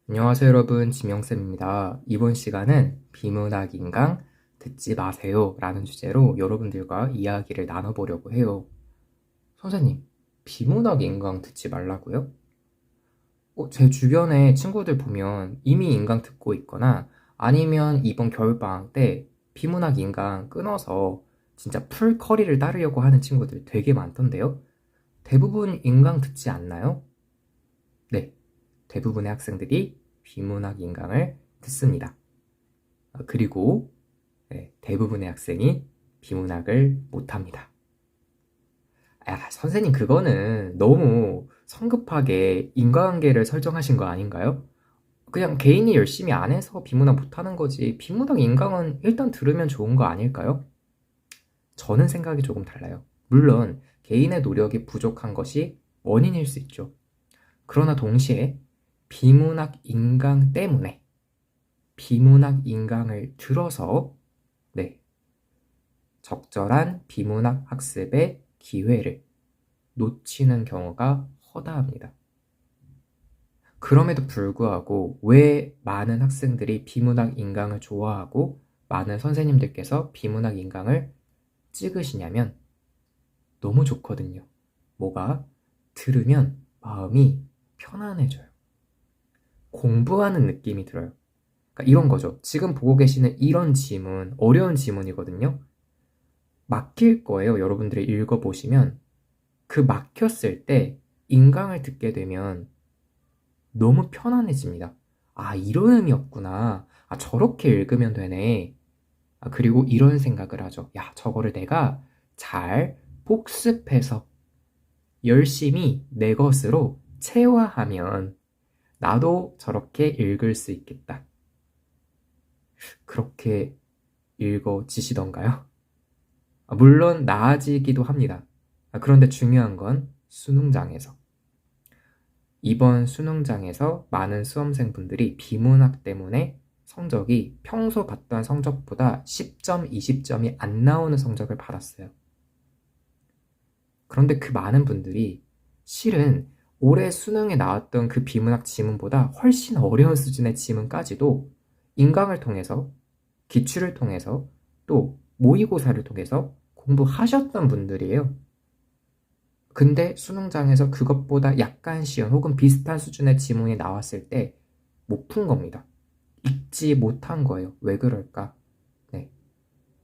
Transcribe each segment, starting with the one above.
안녕하세요 여러분, 지명쌤입니다. 이번 시간은 비문학 인강 듣지 마세요 라는 주제로 여러분들과 이야기를 나눠보려고 해요. 선생님, 비문학 인강 듣지 말라고요? 제 주변에 친구들 보면 이미 인강 듣고 있거나 아니면 이번 겨울방학 때 비문학 인강 끊어서 진짜 풀 커리를 따르려고 하는 친구들 되게 많던데요? 대부분 인강 듣지 않나요? 네, 대부분의 학생들이 비문학 인강을 듣습니다. 그리고 대부분의 학생이 비문학을 못합니다. 선생님 그거는 너무 성급하게 인과관계를 설정하신 거 아닌가요? 그냥 개인이 열심히 안 해서 비문학 못하는 거지 비문학 인강은 일단 들으면 좋은 거 아닐까요? 저는 생각이 조금 달라요. 물론 개인의 노력이 부족한 것이 원인일 수 있죠. 그러나 동시에 비문학 인강 때문에 비문학 인강을 들어서 적절한 비문학 학습의 기회를 놓치는 경우가 허다합니다. 그럼에도 불구하고 왜 많은 학생들이 비문학 인강을 좋아하고 많은 선생님들께서 비문학 인강을 찍으시냐면 너무 좋거든요. 뭐가? 들으면 마음이 편안해져요. 공부하는 느낌이 들어요. 그러니까 이런 거죠. 지금 보고 계시는 이런 지문, 어려운 지문이거든요. 막힐 거예요. 여러분들이 읽어보시면 그 막혔을 때 인강을 듣게 되면 너무 편안해집니다. 아, 이런 의미였구나. 아, 저렇게 읽으면 되네. 아, 그리고 이런 생각을 하죠. 야, 저거를 내가 잘 복습해서 열심히 내 것으로 체화하면 나도 저렇게 읽을 수 있겠다. 그렇게 읽어지시던가요? 물론 나아지기도 합니다. 그런데 중요한 건 수능장에서. 이번 수능장에서 많은 수험생분들이 비문학 때문에 성적이 평소 봤던 성적보다 10점, 20점이 안 나오는 성적을 받았어요. 그런데 그 많은 분들이 실은 올해 수능에 나왔던 그 비문학 지문보다 훨씬 어려운 수준의 지문까지도 인강을 통해서, 기출을 통해서, 또 모의고사를 통해서 공부하셨던 분들이에요. 근데 수능장에서 그것보다 약간 쉬운 혹은 비슷한 수준의 지문이 나왔을 때 못 푼 겁니다. 읽지 못한 거예요. 왜 그럴까? 네.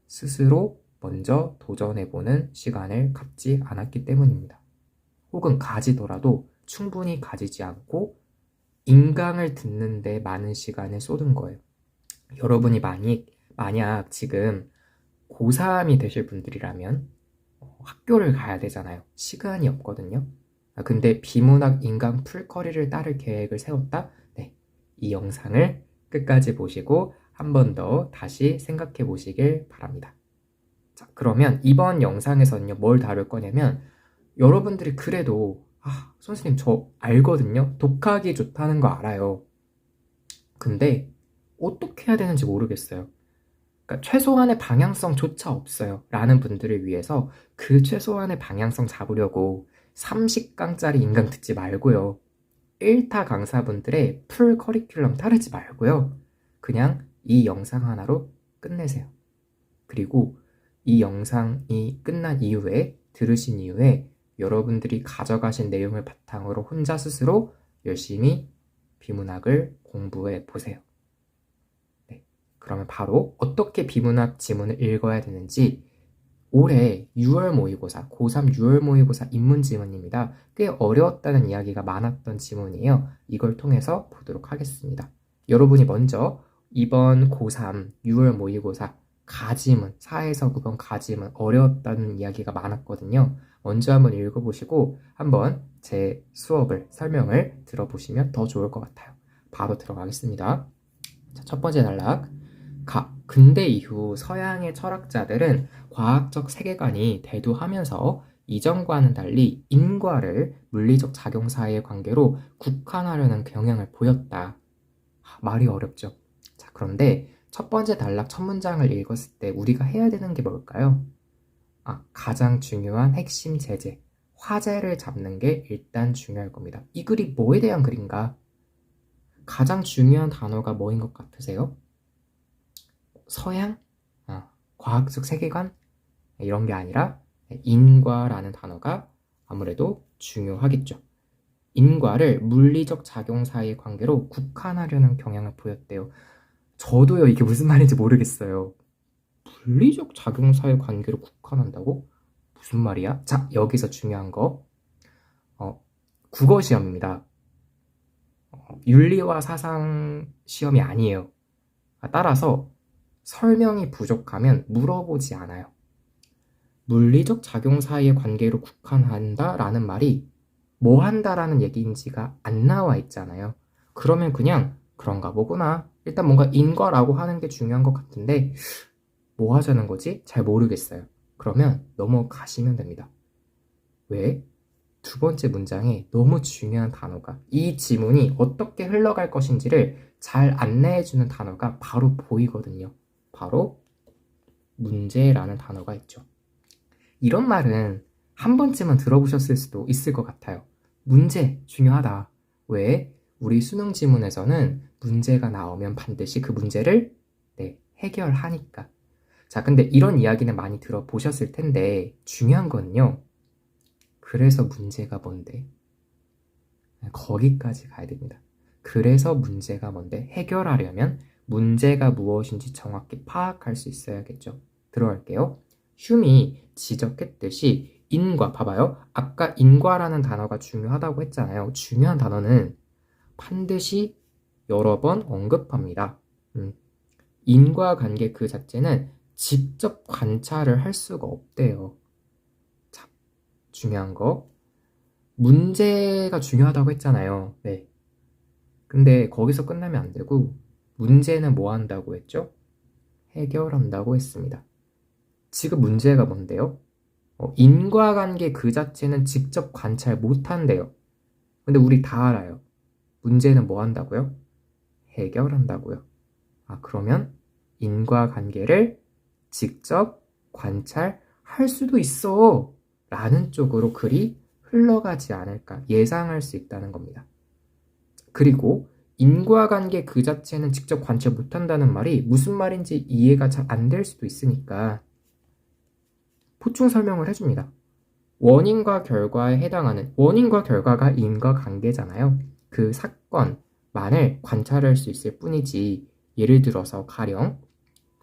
스스로 먼저 도전해보는 시간을 갖지 않았기 때문입니다. 혹은 가지더라도 충분히 가지지 않고 인강을 듣는데 많은 시간을 쏟은 거예요. 여러분이 만약 지금 고3이 되실 분들이라면 학교를 가야 되잖아요. 시간이 없거든요. 근데 비문학 인강 풀커리를 따를 계획을 세웠다? 네. 이 영상을 끝까지 보시고 한 번 더 다시 생각해 보시길 바랍니다. 자, 그러면 이번 영상에서는요, 뭘 다룰 거냐면 여러분들이 그래도 선생님 저 알거든요. 독학이 좋다는 거 알아요. 근데 어떻게 해야 되는지 모르겠어요. 그러니까 최소한의 방향성조차 없어요. 라는 분들을 위해서 그 최소한의 방향성 잡으려고 30강짜리 인강 듣지 말고요. 1타 강사분들의 풀 커리큘럼 따르지 말고요. 그냥 이 영상 하나로 끝내세요. 그리고 이 영상이 끝난 이후에, 들으신 이후에 여러분들이 가져가신 내용을 바탕으로 혼자 스스로 열심히 비문학을 공부해 보세요. 그러면 바로 어떻게 비문학 지문을 읽어야 되는지 올해 6월 모의고사, 고3 6월 모의고사 입문 지문입니다. 꽤 어려웠다는 이야기가 많았던 지문이에요. 이걸 통해서 보도록 하겠습니다. 여러분이 먼저 이번 고3 6월 모의고사 가지문, 4에서 9번 가지문 어려웠다는 이야기가 많았거든요. 먼저 한번 읽어보시고 한번 제 수업을, 설명을 들어보시면 더 좋을 것 같아요. 바로 들어가겠습니다. 자, 첫 번째 단락. 근대 이후 서양의 철학자들은 과학적 세계관이 대두하면서 이전과는 달리 인과를 물리적 작용 사이의 관계로 국한하려는 경향을 보였다. 말이 어렵죠. 자, 그런데 첫 번째 단락 첫 문장을 읽었을 때 우리가 해야 되는 게 뭘까요? 가장 중요한 핵심 제재, 화제를 잡는 게 일단 중요할 겁니다. 이 글이 뭐에 대한 글인가? 가장 중요한 단어가 뭐인 것 같으세요? 서양? 과학적 세계관? 이런 게 아니라 인과라는 단어가 아무래도 중요하겠죠. 인과를 물리적 작용 사이의 관계로 국한하려는 경향을 보였대요. 저도요, 이게 무슨 말인지 모르겠어요. 물리적 작용 사이의 관계로 국한한다고? 무슨 말이야? 자, 여기서 중요한 거. 국어 시험입니다. 윤리와 사상 시험이 아니에요. 따라서 설명이 부족하면 물어보지 않아요. 물리적 작용 사이의 관계로 국한한다라는 말이 뭐 한다라는 얘기인지가 안 나와 있잖아요. 그러면 그냥 그런가 보구나. 일단 뭔가 인과라고 하는 게 중요한 것 같은데 뭐 하자는 거지? 잘 모르겠어요. 그러면 넘어가시면 됩니다. 왜? 두 번째 문장에 너무 중요한 단어가, 이 지문이 어떻게 흘러갈 것인지를 잘 안내해주는 단어가 바로 보이거든요. 바로 문제라는 단어가 있죠. 이런 말은 한 번쯤은 들어보셨을 수도 있을 것 같아요. 문제 중요하다. 왜? 우리 수능 지문에서는 문제가 나오면 반드시 그 문제를 해결하니까. 자, 근데 이런 이야기는 많이 들어보셨을 텐데 중요한 거는요. 그래서 문제가 뭔데? 거기까지 가야 됩니다. 그래서 문제가 뭔데? 해결하려면 문제가 무엇인지 정확히 파악할 수 있어야겠죠. 들어갈게요. 흉이 지적했듯이 인과, 봐봐요. 아까 인과라는 단어가 중요하다고 했잖아요. 중요한 단어는 반드시 여러 번 언급합니다. 인과관계 그 자체는 직접 관찰을 할 수가 없대요. 자, 중요한 거. 문제가 중요하다고 했잖아요. 네. 근데 거기서 끝나면 안 되고 문제는 뭐 한다고 했죠? 해결한다고 했습니다. 지금 문제가 뭔데요? 인과관계 그 자체는 직접 관찰 못한대요. 근데 우리 다 알아요. 문제는 뭐 한다고요? 해결한다고요. 그러면 인과관계를 직접 관찰할 수도 있어 라는 쪽으로 글이 흘러가지 않을까 예상할 수 있다는 겁니다. 그리고 인과관계 그 자체는 직접 관찰 못한다는 말이 무슨 말인지 이해가 잘 안 될 수도 있으니까 보충 설명을 해줍니다. 원인과 결과에 해당하는, 원인과 결과가 인과관계잖아요. 그 사건만을 관찰할 수 있을 뿐이지, 예를 들어서 가령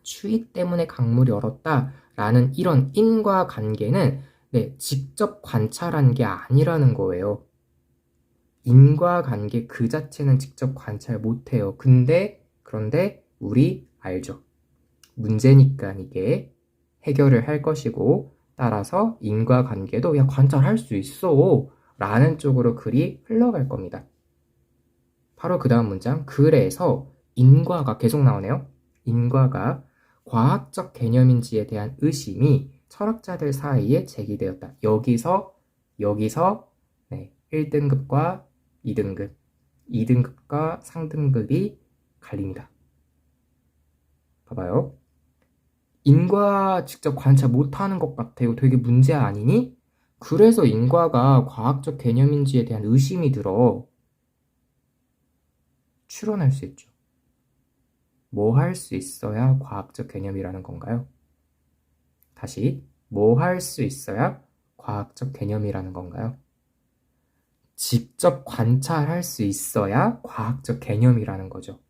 추위 때문에 강물이 얼었다 라는 이런 인과관계는 직접 관찰한 게 아니라는 거예요. 인과관계 그 자체는 직접 관찰 못해요. 그런데 우리 알죠. 문제니까 이게 해결을 할 것이고, 따라서 인과관계도 관찰할 수 있어 라는 쪽으로 글이 흘러갈 겁니다. 바로 그 다음 문장, 그래서 인과가 계속 나오네요. 인과가 과학적 개념인지에 대한 의심이 철학자들 사이에 제기되었다. 여기서 1등급과 2등급, 2등급과 상등급이 갈립니다. 봐봐요. 인과 직접 관찰 못하는 것 같아요. 되게 문제 아니니? 그래서 인과가 과학적 개념인지에 대한 의심이 들어. 추론할 수 있죠. 뭐 할 수 있어야 과학적 개념이라는 건가요? 다시, 뭐 할 수 있어야 과학적 개념이라는 건가요? 직접 관찰할 수 있어야 과학적 개념이라는 거죠.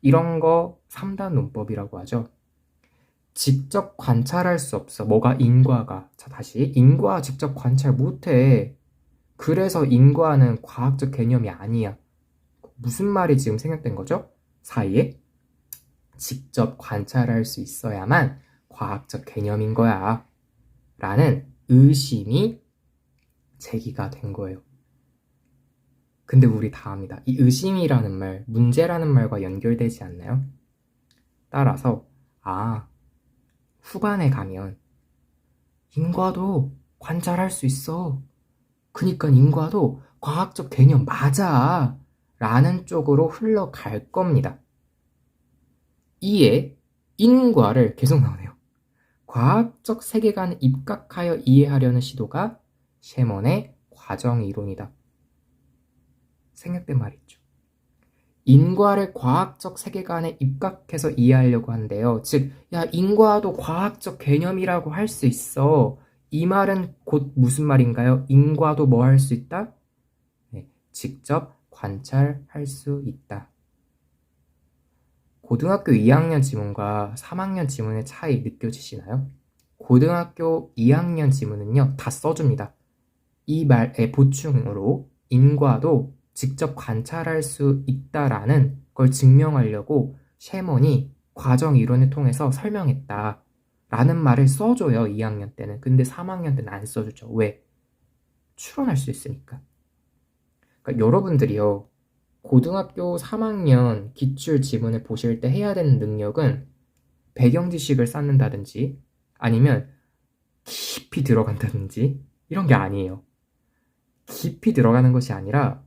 이런 거 3단 논법이라고 하죠. 직접 관찰할 수 없어. 뭐가 인과가. 자, 다시. 인과 직접 관찰 못해. 그래서 인과는 과학적 개념이 아니야. 무슨 말이 지금 생략된 거죠? 사이에 직접 관찰할 수 있어야만 과학적 개념인 거야. 라는 의심이 제기가 된 거예요. 근데 우리 다 압니다. 이 의심이라는 말, 문제라는 말과 연결되지 않나요? 따라서 후반에 가면 인과도 관찰할 수 있어. 그니까 인과도 과학적 개념 맞아. 라는 쪽으로 흘러갈 겁니다. 이에 인과를 계속 나오네요. 과학적 세계관에 입각하여 이해하려는 시도가 셰먼의 과정 이론이다. 생략된 말이 있죠. 인과를 과학적 세계관에 입각해서 이해하려고 한대요. 즉, 야, 인과도 과학적 개념이라고 할 수 있어. 이 말은 곧 무슨 말인가요? 인과도 뭐 할 수 있다? 네, 직접 관찰할 수 있다. 고등학교 2학년 지문과 3학년 지문의 차이 느껴지시나요? 고등학교 2학년 지문은요, 다 써줍니다. 이 말의 보충으로 인과도 직접 관찰할 수 있다라는 걸 증명하려고 셰먼이 과정 이론을 통해서 설명했다 라는 말을 써줘요. 2학년 때는. 근데 3학년 때는 안 써주죠. 왜? 추론할 수 있으니까. 그러니까 여러분들이요, 고등학교 3학년 기출 지문을 보실 때 해야 되는 능력은 배경 지식을 쌓는다든지 아니면 깊이 들어간다든지 이런 게 아니에요. 깊이 들어가는 것이 아니라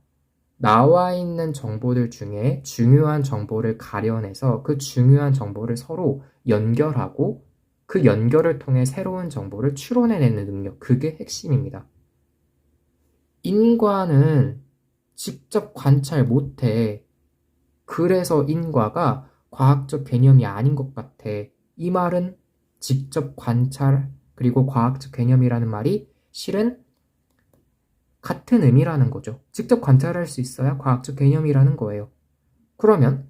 나와 있는 정보들 중에 중요한 정보를 가려내서 그 중요한 정보를 서로 연결하고 그 연결을 통해 새로운 정보를 추론해내는 능력, 그게 핵심입니다. 인과는 직접 관찰 못해. 그래서 인과가 과학적 개념이 아닌 것 같아. 이 말은 직접 관찰 그리고 과학적 개념이라는 말이 실은 같은 의미라는 거죠. 직접 관찰할 수 있어야 과학적 개념이라는 거예요. 그러면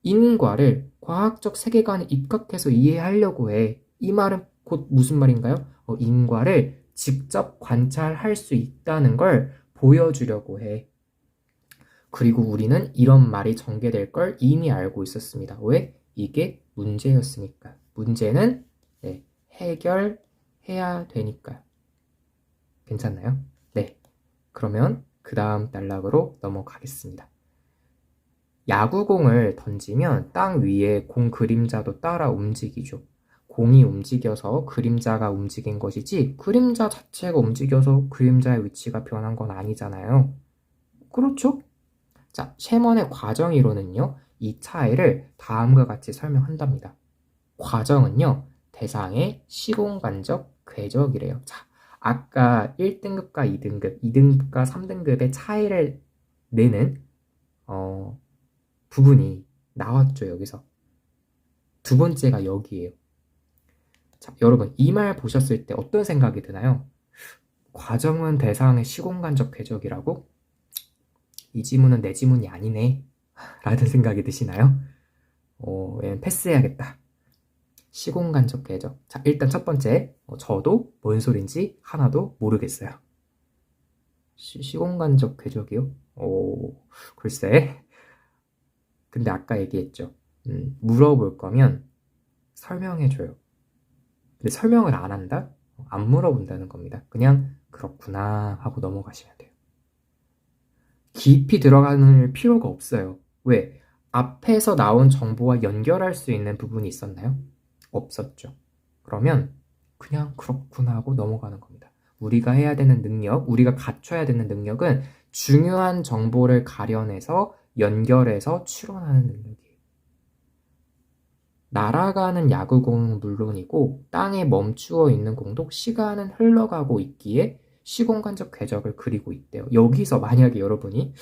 인과를 과학적 세계관에 입각해서 이해하려고 해. 이 말은 곧 무슨 말인가요? 인과를 직접 관찰할 수 있다는 걸 보여주려고 해. 그리고 우리는 이런 말이 전개될 걸 이미 알고 있었습니다. 왜? 이게 문제였으니까. 문제는 해결해야 되니까요. 괜찮나요? 네. 그러면 그 다음 단락으로 넘어가겠습니다. 야구공을 던지면 땅 위에 공 그림자도 따라 움직이죠. 공이 움직여서 그림자가 움직인 것이지 그림자 자체가 움직여서 그림자의 위치가 변한 건 아니잖아요. 그렇죠? 자, 셰먼의 과정 이론은요, 이 차이를 다음과 같이 설명한답니다. 과정은요, 대상의 시공간적 궤적이래요. 자, 아까 1등급과 2등급, 2등급과 3등급의 차이를 내는 부분이 나왔죠, 여기서. 두 번째가 여기에요. 자, 여러분, 이 말 보셨을 때 어떤 생각이 드나요? 과정은 대상의 시공간적 궤적이라고? 이 지문은 내 지문이 아니네 라는 생각이 드시나요? 얘는 패스해야겠다. 시공간적 궤적. 자, 일단 첫 번째, 저도 뭔 소린지 하나도 모르겠어요. 시공간적 궤적이요? 글쎄. 근데 아까 얘기했죠. 물어볼 거면 설명해줘요. 근데 설명을 안 한다? 안 물어본다는 겁니다. 그냥 그렇구나 하고 넘어가시면 돼요. 깊이 들어가는 필요가 없어요. 왜? 앞에서 나온 정보와 연결할 수 있는 부분이 있었나요? 없었죠. 그러면 그냥 그렇구나 하고 넘어가는 겁니다. 우리가 해야 되는 능력, 우리가 갖춰야 되는 능력은 중요한 정보를 가려내서 연결해서 추론하는 능력이에요. 날아가는 야구공은 물론이고 땅에 멈추어 있는 공도 시간은 흘러가고 있기에 시공간적 궤적을 그리고 있대요. 여기서 만약에 여러분이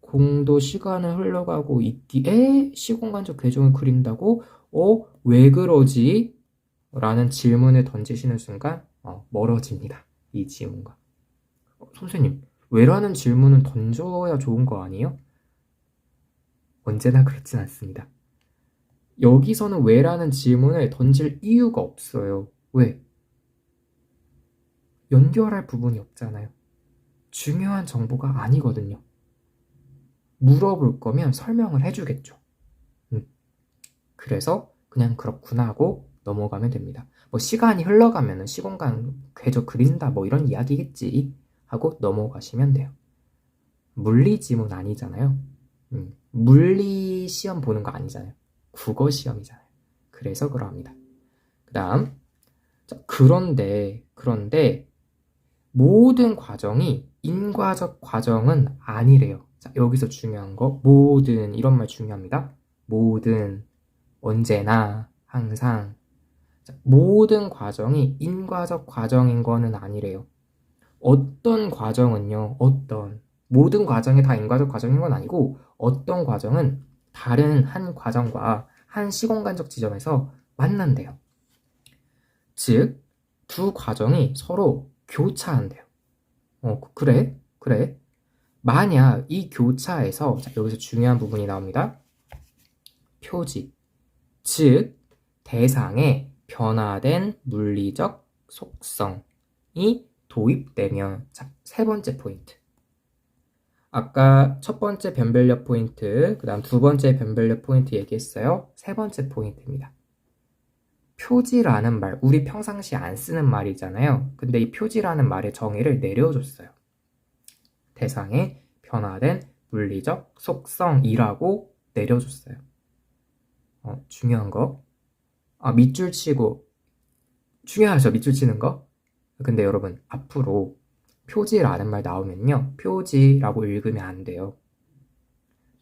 공도 시간을 흘러가고 있기에 시공간적 궤적을 그린다고? 왜 그러지? 라는 질문을 던지시는 순간 멀어집니다. 이 지문과. 선생님, 왜라는 질문은 던져야 좋은 거 아니에요? 언제나 그렇진 않습니다. 여기서는 왜라는 질문을 던질 이유가 없어요. 왜? 연결할 부분이 없잖아요. 중요한 정보가 아니거든요. 물어볼 거면 설명을 해주겠죠. 그래서 그냥 그렇구나 하고 넘어가면 됩니다. 뭐 시간이 흘러가면 시공간 궤적 그린다 뭐 이런 이야기겠지 하고 넘어가시면 돼요. 물리 지문 아니잖아요. 물리 시험 보는 거 아니잖아요. 국어 시험이잖아요. 그래서 그러합니다. 그 다음, 그런데 모든 과정이 인과적 과정은 아니래요. 자, 여기서 중요한 거, 모든 이런 말 중요합니다. 모든, 언제나, 항상. 자, 모든 과정이 인과적 과정인 거는 아니래요. 어떤 과정은요, 모든 과정이 다 인과적 과정인 건 아니고 어떤 과정은 다른 한 과정과 한 시공간적 지점에서 만난대요. 즉, 두 과정이 서로 교차한대요. 그래? 그래? 만약 이 교차에서, 자, 여기서 중요한 부분이 나옵니다. 표지, 즉 대상에 변화된 물리적 속성이 도입되면, 자, 세 번째 포인트. 아까 첫 번째 변별력 포인트, 그 다음 두 번째 변별력 포인트 얘기했어요. 세 번째 포인트입니다. 표지라는 말, 우리 평상시에 안 쓰는 말이잖아요. 근데 이 표지라는 말의 정의를 내려줬어요. 대상에 변화된 물리적 속성이라고 내려줬어요. 중요한 거. 밑줄 치고, 중요하죠, 밑줄 치는 거? 근데 여러분, 앞으로 표지라는 말 나오면요, 표지라고 읽으면 안 돼요.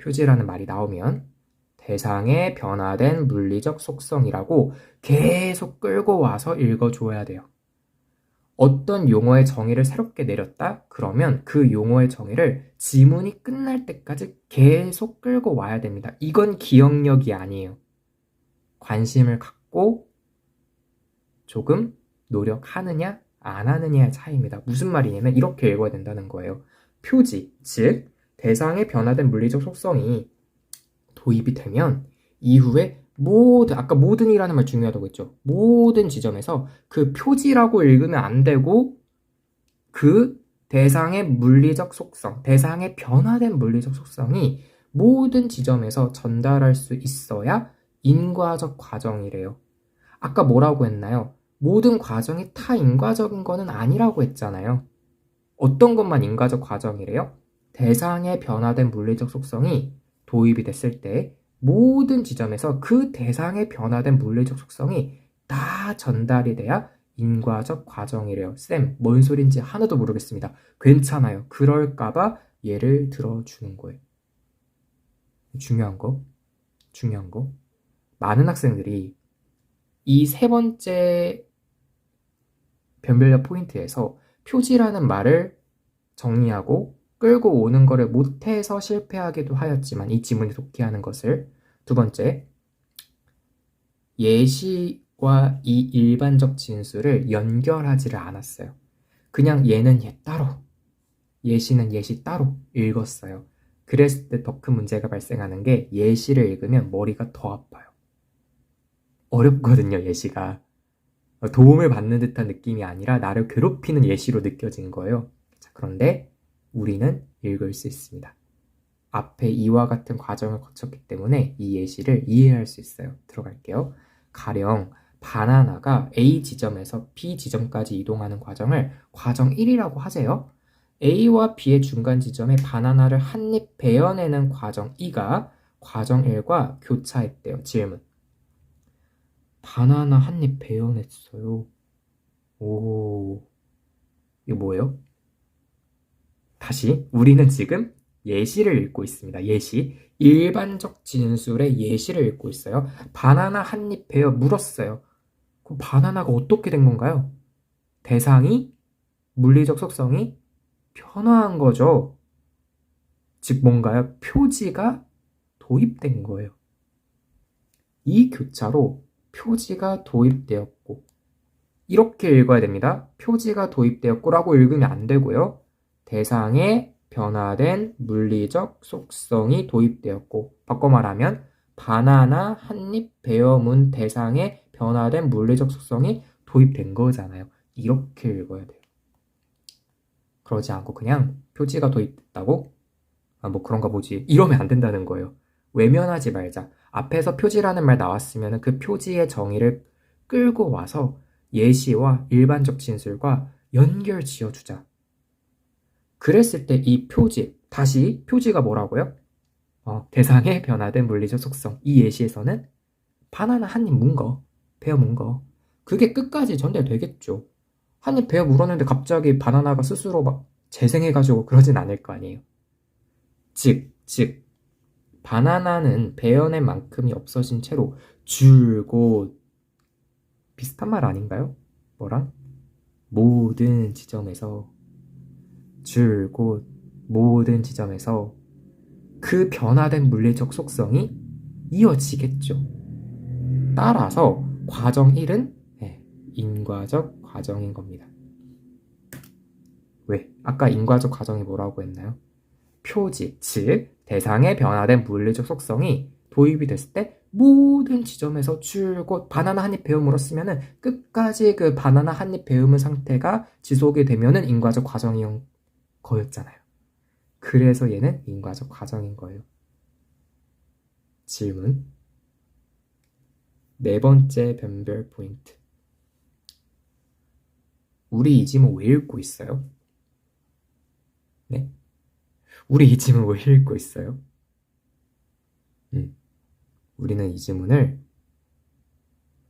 표지라는 말이 나오면 대상에 변화된 물리적 속성이라고 계속 끌고 와서 읽어줘야 돼요. 어떤 용어의 정의를 새롭게 내렸다? 그러면 그 용어의 정의를 지문이 끝날 때까지 계속 끌고 와야 됩니다. 이건 기억력이 아니에요. 관심을 갖고 조금 노력하느냐 안 하느냐의 차이입니다. 무슨 말이냐면 이렇게 읽어야 된다는 거예요. 표지, 즉 대상에 변화된 물리적 속성이 도입이 되면 이후에 아까 모든이라는 말 중요하다고 했죠. 모든 지점에서 그 표지라고 읽으면 안 되고 그 대상의 물리적 속성, 대상의 변화된 물리적 속성이 모든 지점에서 전달할 수 있어야 인과적 과정이래요. 아까 뭐라고 했나요? 모든 과정이 다 인과적인 거는 아니라고 했잖아요. 어떤 것만 인과적 과정이래요? 대상의 변화된 물리적 속성이 도입이 됐을 때 모든 지점에서 그 대상의 변화된 물리적 속성이 다 전달이 돼야 인과적 과정이래요. 쌤, 뭔 소린지 하나도 모르겠습니다. 괜찮아요. 그럴까봐 예를 들어주는 거예요. 중요한 거. 많은 학생들이 이 세 번째 변별력 포인트에서 표지라는 말을 정리하고 끌고 오는 거를 못해서 실패하기도 하였지만, 이 지문이 독해하는 것을. 두 번째, 예시와 이 일반적 진술을 연결하지를 않았어요. 그냥 얘는 얘 따로, 예시는 예시 따로 읽었어요. 그랬을 때 더 큰 문제가 발생하는 게, 예시를 읽으면 머리가 더 아파요. 어렵거든요, 예시가. 도움을 받는 듯한 느낌이 아니라 나를 괴롭히는 예시로 느껴진 거예요. 자, 그런데 우리는 읽을 수 있습니다. 앞에 이와 같은 과정을 거쳤기 때문에 이 예시를 이해할 수 있어요. 들어갈게요. 가령 바나나가 A 지점에서 B 지점까지 이동하는 과정을 과정 1이라고 하세요. A와 B의 중간 지점에 바나나를 한 입 베어내는 과정 2가 과정 1과 교차했대요. 질문. 바나나 한 입 베어냈어요. 오, 이거 뭐예요? 다시, 우리는 지금 예시를 읽고 있습니다. 예시. 일반적 진술의 예시를 읽고 있어요. 바나나 한 입 베어 물었어요. 그럼 바나나가 어떻게 된 건가요? 대상이, 물리적 속성이 변화한 거죠. 즉 뭔가요? 표지가 도입된 거예요. 이 교차로 표지가 도입되었고, 이렇게 읽어야 됩니다. 표지가 도입되었고라고 읽으면 안 되고요. 대상에 변화된 물리적 속성이 도입되었고, 바꿔 말하면 바나나 한 입 베어문 대상에 변화된 물리적 속성이 도입된 거잖아요. 이렇게 읽어야 돼요. 그러지 않고 그냥 표지가 도입됐다고? 뭐 그런가 보지. 이러면 안 된다는 거예요. 외면하지 말자. 앞에서 표지라는 말 나왔으면 그 표지의 정의를 끌고 와서 예시와 일반적 진술과 연결 지어주자. 그랬을 때 이 표지, 다시 표지가 뭐라고요? 대상에 변화된 물리적 속성. 이 예시에서는 바나나 한 입 문 거, 베어 문 거. 그게 끝까지 전달되겠죠. 한 입 베어 물었는데 갑자기 바나나가 스스로 막 재생해가지고 그러진 않을 거 아니에요. 즉, 바나나는 베어낸 만큼이 없어진 채로 줄곧, 비슷한 말 아닌가요? 뭐랑? 모든 지점에서 줄곧 모든 지점에서 그 변화된 물리적 속성이 이어지겠죠. 따라서 과정 1은 인과적 과정인 겁니다. 왜? 아까 인과적 과정이 뭐라고 했나요? 표지, 즉 대상의 변화된 물리적 속성이 도입이 됐을 때 모든 지점에서 줄곧 바나나 한 입 베어 물었으면은 끝까지 그 바나나 한 입 베어문 상태가 지속이 되면은 인과적 과정인 거였잖아요. 그래서 얘는 인과적 과정인 거예요. 질문. 네 번째 변별 포인트. 우리 이 지문 왜 읽고 있어요? 네? 우리 이 지문 왜 읽고 있어요? 우리는 이 지문을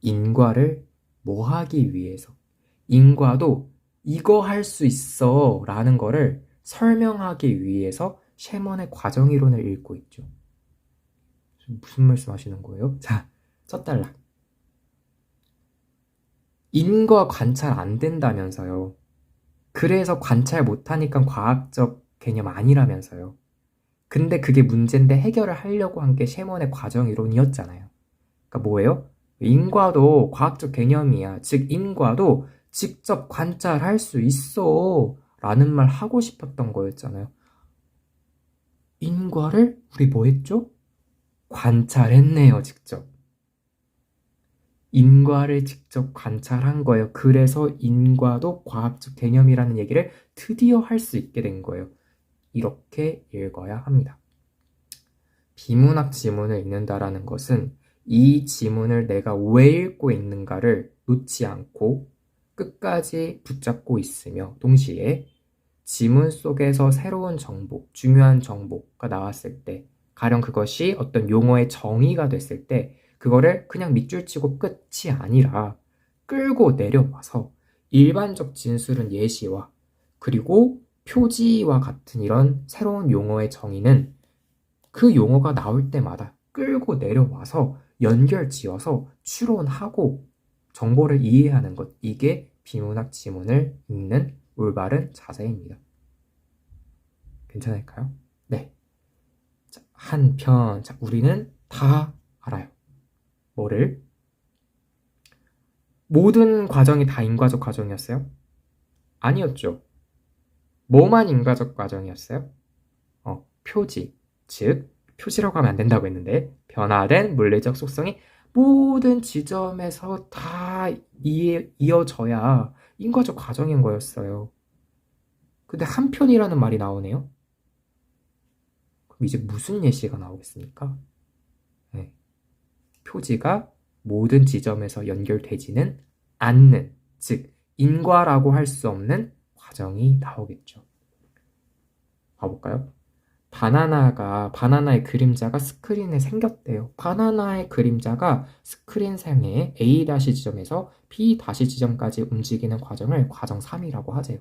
인과를 뭐 하기 위해서, 인과도 이거 할 수 있어 라는 거를 설명하기 위해서 셰먼의 과정이론을 읽고 있죠. 무슨 말씀 하시는 거예요? 자, 첫 단락. 인과 관찰 안 된다면서요. 그래서 관찰 못하니까 과학적 개념 아니라면서요. 근데 그게 문제인데 해결을 하려고 한 게 셰먼의 과정이론이었잖아요. 그러니까 뭐예요? 인과도 과학적 개념이야. 즉 인과도 직접 관찰할 수 있어 라는 말 하고 싶었던 거였잖아요. 인과를 우리 뭐 했죠? 관찰했네요, 직접. 인과를 직접 관찰한 거예요. 그래서 인과도 과학적 개념이라는 얘기를 드디어 할 수 있게 된 거예요. 이렇게 읽어야 합니다. 비문학 지문을 읽는다라는 것은 이 지문을 내가 왜 읽고 있는가를 놓지 않고 끝까지 붙잡고 있으며 동시에 지문 속에서 새로운 정보, 중요한 정보가 나왔을 때 가령 그것이 어떤 용어의 정의가 됐을 때 그거를 그냥 밑줄 치고 끝이 아니라 끌고 내려와서 일반적 진술은 예시와 그리고 표지와 같은 이런 새로운 용어의 정의는 그 용어가 나올 때마다 끌고 내려와서 연결 지어서 추론하고 정보를 이해하는 것, 이게 비문학 지문을 읽는 올바른 자세입니다. 괜찮을까요? 네. 자, 한편 우리는 다 알아요. 뭐를? 모든 과정이 다 인과적 과정이었어요? 아니었죠. 뭐만 인과적 과정이었어요? 표지, 즉 표지라고 하면 안 된다고 했는데 변화된 물리적 속성이 모든 지점에서 다 이어져야 인과적 과정인 거였어요. 근데 한편이라는 말이 나오네요. 그럼 이제 무슨 예시가 나오겠습니까? 네. 표지가 모든 지점에서 연결되지는 않는, 즉 인과라고 할 수 없는 과정이 나오겠죠. 봐볼까요? 바나나의 그림자가 스크린에 생겼대요. 바나나의 그림자가 스크린상의 A- 지점에서 B- 지점까지 움직이는 과정을 과정 3이라고 하세요.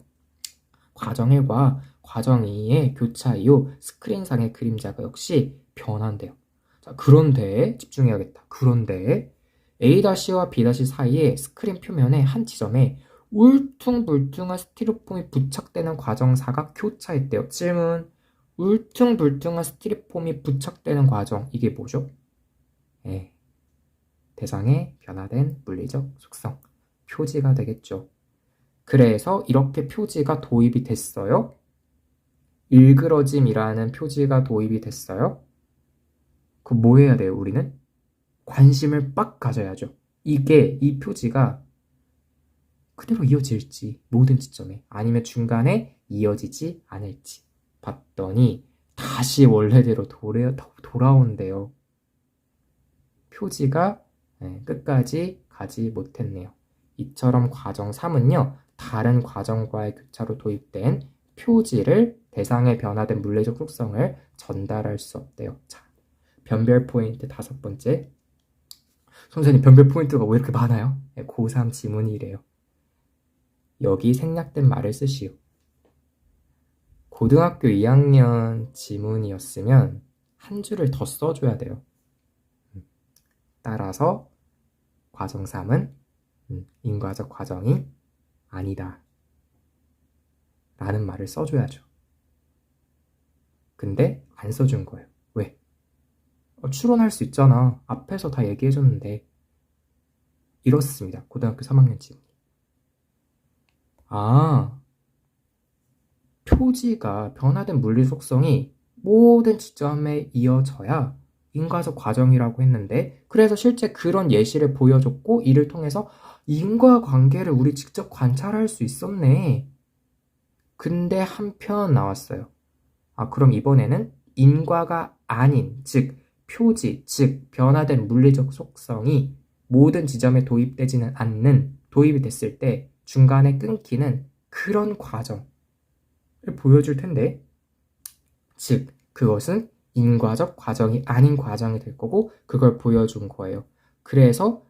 과정 1과 과정 2의 교차 이후 스크린상의 그림자가 역시 변한대요. 자, 그런데 집중해야겠다. 그런데 A-와 B- 사이의 스크린 표면의 한 지점에 울퉁불퉁한 스티로폼이 부착되는 과정 4가 교차했대요. 질문. 울퉁불퉁한 스티로폼이 부착되는 과정, 이게 뭐죠? 네, 대상의 변화된 물리적 속성, 표지가 되겠죠. 그래서 이렇게 표지가 도입이 됐어요. 일그러짐이라는 표지가 도입이 됐어요. 그럼 뭐 해야 돼요, 우리는? 관심을 빡 가져야죠. 이 표지가 그대로 이어질지, 모든 지점에, 아니면 중간에 이어지지 않을지 봤더니 다시 원래대로 돌아온대요. 표지가 끝까지 가지 못했네요. 이처럼 과정 3은요, 다른 과정과의 교차로 도입된 표지를 대상의 변화된 물리적 속성을 전달할 수 없대요. 자, 변별 포인트 5번째. 선생님, 변별 포인트가 왜 이렇게 많아요? 고3 지문이래요. 여기 생략된 말을 쓰시오. 고등학교 2학년 지문이었으면 한 줄을 더 써줘야 돼요. 따라서 과정 3은 인과적 과정이 아니다 라는 말을 써줘야죠. 근데 안 써준 거예요. 왜? 추론할 수 있잖아. 앞에서 다 얘기해줬는데. 이렇습니다. 고등학교 3학년 지문이. 아, 표지가 변화된 물리 속성이 모든 지점에 이어져야 인과적 과정이라고 했는데, 그래서 실제 그런 예시를 보여줬고 이를 통해서 인과관계를 우리 직접 관찰할 수 있었네. 근데 한편 나왔어요. 그럼 이번에는 인과가 아닌, 즉 표지, 즉 변화된 물리적 속성이 모든 지점에 도입되지는 않는, 도입이 됐을 때 중간에 끊기는 그런 과정을 보여줄 텐데, 즉 그것은 인과적 과정이 아닌 과정이 될 거고 그걸 보여준 거예요. 그래서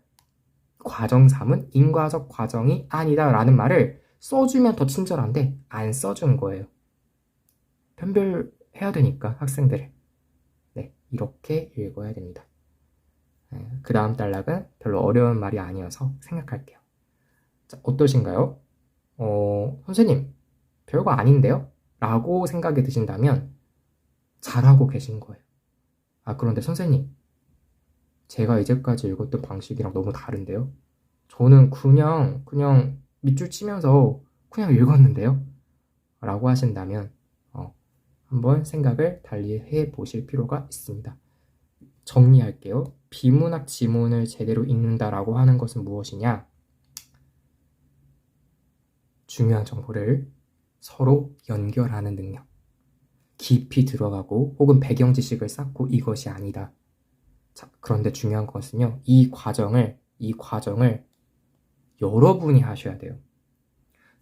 과정 3은 인과적 과정이 아니다 라는 말을 써주면 더 친절한데 안 써준 거예요. 편별해야 되니까 학생들을. 네, 이렇게 읽어야 됩니다. 그 다음 단락은 별로 어려운 말이 아니어서 생각할게요. 자, 어떠신가요? 선생님, 별거 아닌데요? 라고 생각이 드신다면 잘하고 계신 거예요. 그런데 선생님, 제가 이제까지 읽었던 방식이랑 너무 다른데요? 저는 그냥 밑줄 치면서 그냥 읽었는데요? 라고 하신다면 한번 생각을 달리 해보실 필요가 있습니다. 정리할게요. 비문학 지문을 제대로 읽는다라고 하는 것은 무엇이냐? 중요한 정보를 서로 연결하는 능력. 깊이 들어가고 혹은 배경 지식을 쌓고 이것이 아니다. 자, 그런데 중요한 것은요. 이 과정을 여러분이 하셔야 돼요.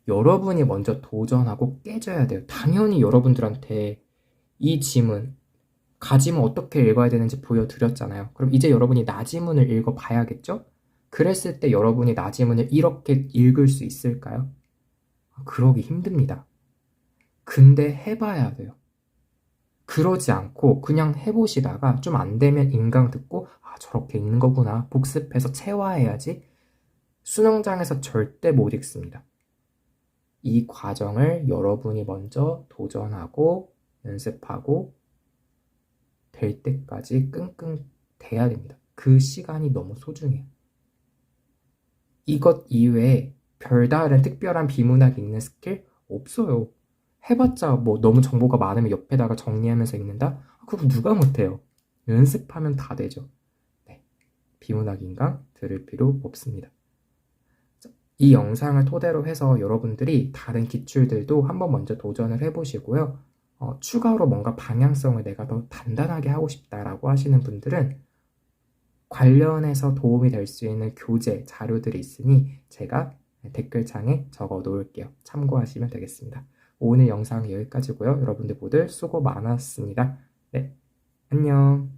여러분이 먼저 도전하고 깨져야 돼요. 당연히 여러분들한테 이 지문, 가지문 어떻게 읽어야 되는지 보여드렸잖아요. 그럼 이제 여러분이 나지문을 읽어봐야겠죠? 그랬을 때 여러분이 나지문을 이렇게 읽을 수 있을까요? 그러기 힘듭니다. 근데 해봐야 돼요. 그러지 않고 그냥 해보시다가 좀 안 되면 인강 듣고 저렇게 읽는 거구나 복습해서 체화해야지 수능장에서 절대 못 읽습니다. 이 과정을 여러분이 먼저 도전하고 연습하고 될 때까지 끙끙 대야 됩니다. 그 시간이 너무 소중해요. 이것 이외에 별다른 특별한 비문학 읽는 스킬 없어요. 해봤자 뭐 너무 정보가 많으면 옆에다가 정리하면서 읽는다? 그럼 누가 못해요. 연습하면 다 되죠. 네, 비문학 인강 들을 필요 없습니다. 이 영상을 토대로 해서 여러분들이 다른 기출들도 한번 먼저 도전을 해보시고요. 추가로 뭔가 방향성을 내가 더 단단하게 하고 싶다라고 하시는 분들은 관련해서 도움이 될 수 있는 교재, 자료들이 있으니 제가 댓글창에 적어 놓을게요. 참고하시면 되겠습니다. 오늘 영상 여기까지고요. 여러분들 모두 수고 많았습니다. 네, 안녕.